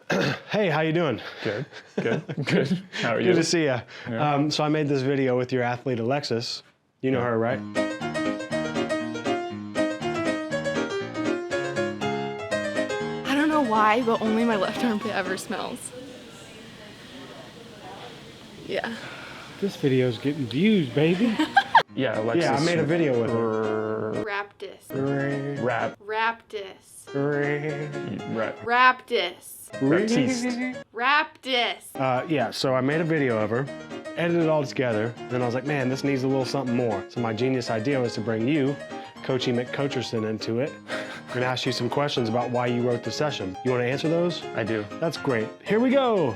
Hey, how you doing? Good, good, good. How are you? Good to see you. Yeah. So I made this video with your athlete, Alexis. You know her, right? I don't know why, but only my left armpit ever smells. Yeah. This video's getting views, baby. Yeah, Alexis. Yeah, I made a video with her. Raptis. Rap. Raptis. Raptiste. Raptis. Yeah, so I made a video of her, edited it all together, then I was like, man, this needs a little something more. So my genius idea was to bring you, Coachy McCoacherson, into it and ask you some questions about why you wrote the session. You want to answer those? I do. That's great. Here we go.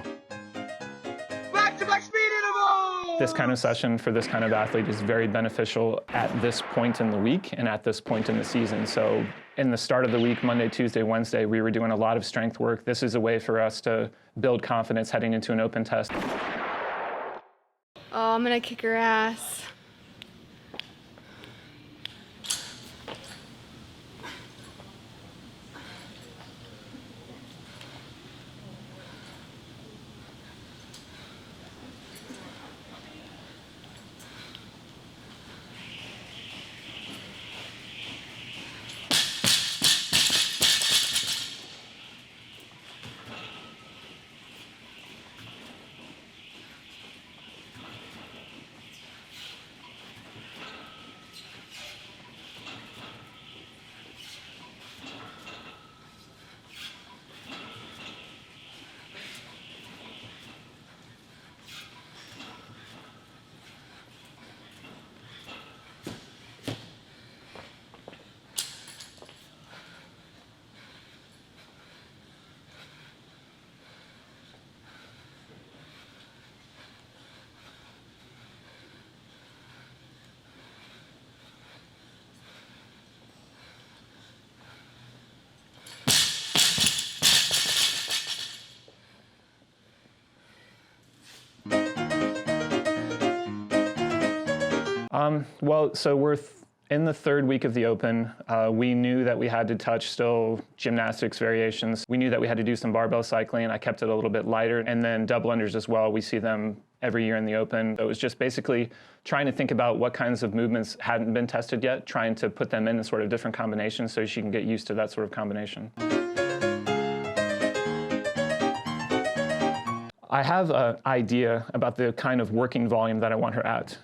This kind of session for this kind of athlete is very beneficial at this point in the week and at this point in the season. So in the start of the week, Monday, Tuesday, Wednesday, we were doing a lot of strength work. This is a way for us to build confidence heading into an open test. Oh, I'm gonna kick her ass. Well, so we're in the third week of the Open. We knew that we had to touch still gymnastics variations. We knew that we had to do some barbell cycling. I kept it a little bit lighter. And then double unders as well. We see them every year in the Open. So it was just basically trying to think about what kinds of movements hadn't been tested yet, trying to put them in sort of different combinations so she can get used to that sort of combination. I have an idea about the kind of working volume that I want her at.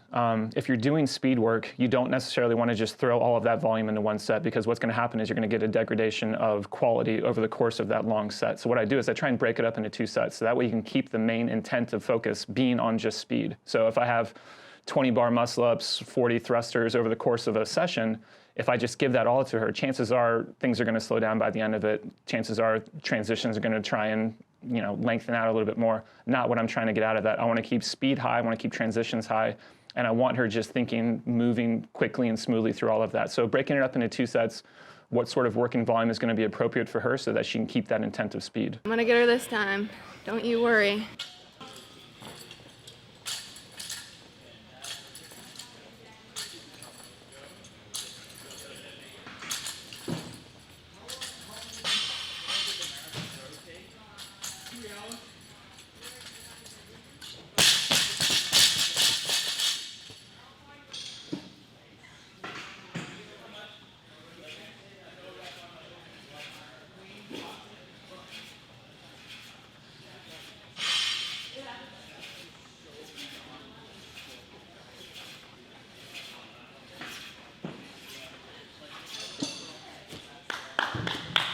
If you're doing speed work, you don't necessarily want to just throw all of that volume into one set, because what's going to happen is you're going to get a degradation of quality over the course of that long set. So what I do is I try and break it up into two sets, so that way you can keep the main intent of focus being on just speed. So if I have 20 bar muscle-ups, 40 thrusters over the course of a session, if I just give that all to her, chances are things are going to slow down by the end of it. Chances are transitions are going to try and lengthen out a little bit more. Not what I'm trying to get out of that. I want to keep speed high, I want to keep transitions high, and I want her just thinking, moving quickly and smoothly through all of that. So breaking it up into two sets, what sort of working volume is going to be appropriate for her so that she can keep that intent of speed. I'm gonna get her this time. Don't you worry.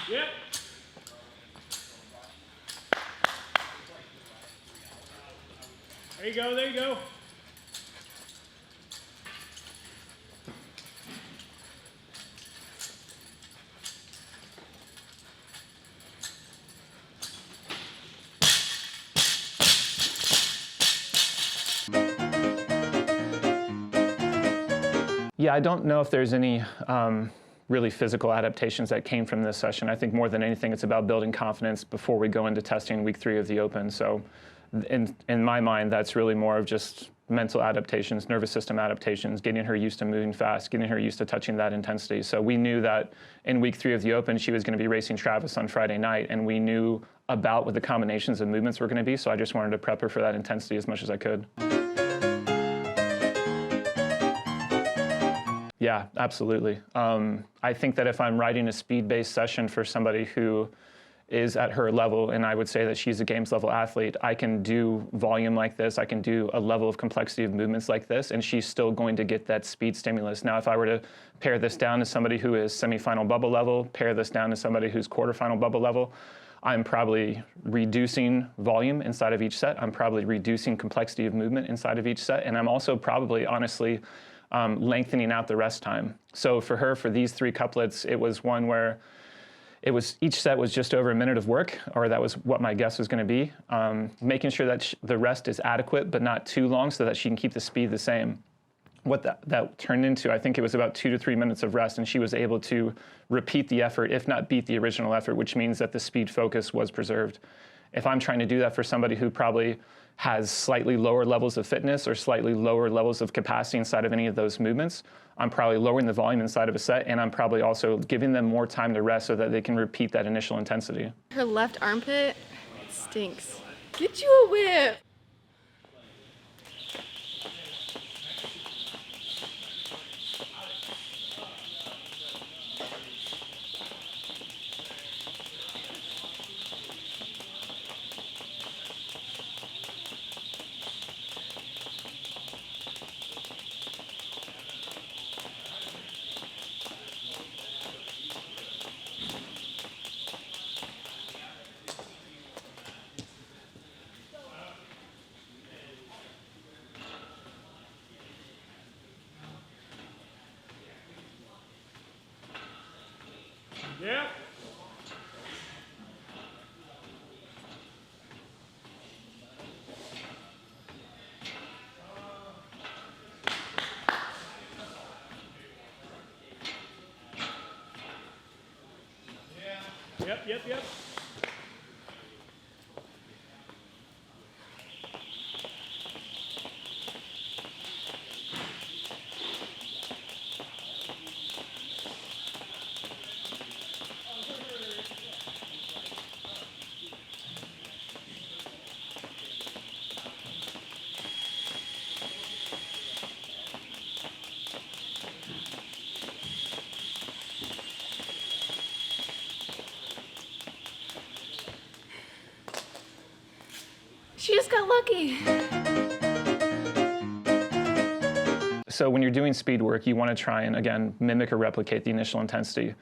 Yep. There you go, there you go. Yeah, I don't know if there's any really physical adaptations that came from this session. I think more than anything, it's about building confidence before we go into testing week 3 of the Open. So in my mind, that's really more of just mental adaptations, nervous system adaptations, getting her used to moving fast, getting her used to touching that intensity. So we knew that in week 3 of the Open, she was going to be racing Travis on Friday night, and we knew about what the combinations of movements were going to be, so I just wanted to prep her for that intensity as much as I could. Yeah, absolutely. I think that if I'm writing a speed-based session for somebody who is at her level, and I would say that she's a games level athlete, I can do volume like this, I can do a level of complexity of movements like this, and she's still going to get that speed stimulus. Now, if I were to pair this down to somebody who is semifinal bubble level, pair this down to somebody who's quarterfinal bubble level, I'm probably reducing volume inside of each set, I'm probably reducing complexity of movement inside of each set, and I'm also probably, honestly, lengthening out the rest time. So for her, for these 3 couplets, it was one where each set was just over a minute of work, or that was what my guess was going to be, making sure that the rest is adequate but not too long so that she can keep the speed the same. What that turned into, I think it was about 2 to 3 minutes of rest, and she was able to repeat the effort, if not beat the original effort, which means that the speed focus was preserved. If I'm trying to do that for somebody who probably has slightly lower levels of fitness or slightly lower levels of capacity inside of any of those movements, I'm probably lowering the volume inside of a set, and I'm probably also giving them more time to rest so that they can repeat that initial intensity. Her left armpit stinks. Get you a whip. Yep. Yep. She just got lucky. So when you're doing speed work, you want to try and, again, mimic or replicate the initial intensity.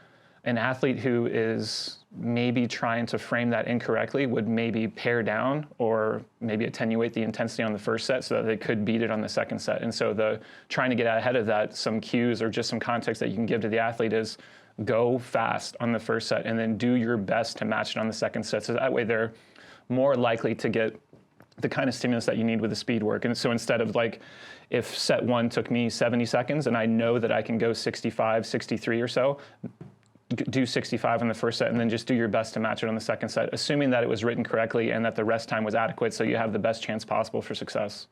An athlete who is maybe trying to frame that incorrectly would maybe pare down or maybe attenuate the intensity on the first set so that they could beat it on the second set. And so trying to get ahead of that, some cues or just some context that you can give to the athlete is go fast on the first set and then do your best to match it on the second set. So that way they're more likely to get the kind of stimulus that you need with the speed work. And so instead of like, if set 1 took me 70 seconds and I know that I can go 65, 63 or so, do 65 on the first set and then just do your best to match it on the second set, assuming that it was written correctly and that the rest time was adequate so you have the best chance possible for success.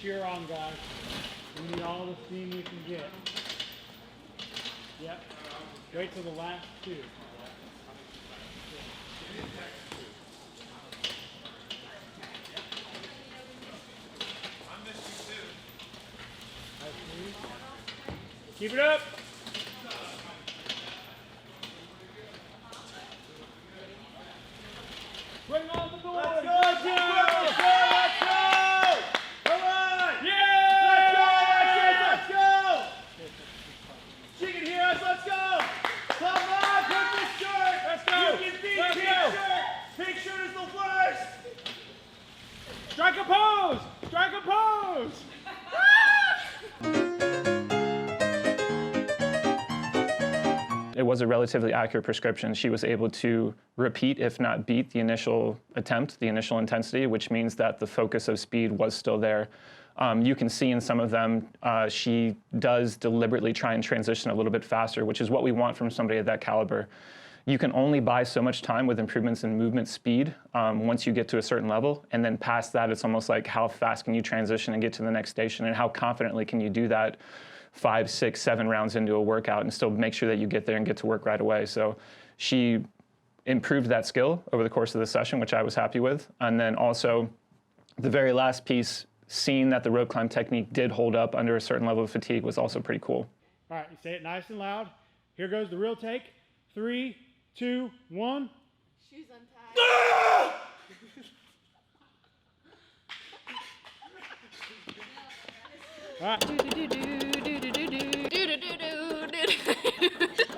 Cheer on, guys. We need all the steam we can get. Yep. Wait till the last 2. Keep it up. Bring on the board. Let's go, let's go, let's go, let's go. Come on. Yeah. Let's go. She can hear us. Let's go. Come on, purple shirt. Let's go. You can beat pink shirt. Pink shirt is the worst. Strike a pose. Strike a pose. It was a relatively accurate prescription. She was able to repeat, if not beat, the initial attempt, the initial intensity, which means that the focus of speed was still there. You can see in some of them, she does deliberately try and transition a little bit faster, which is what we want from somebody at that caliber. You can only buy so much time with improvements in movement speed once you get to a certain level, and then past that, it's almost like how fast can you transition and get to the next station, and how confidently can you do that 5, 6, 7 rounds into a workout and still make sure that you get there and get to work right away. So she improved that skill over the course of the session, which I was happy with. And then also the very last piece, seeing that the rope climb technique did hold up under a certain level of fatigue was also pretty cool. All right, you say it nice and loud. Here goes the real take. 3, 2, 1. Shoes untied. All right. Do do do do do do do do do do do do.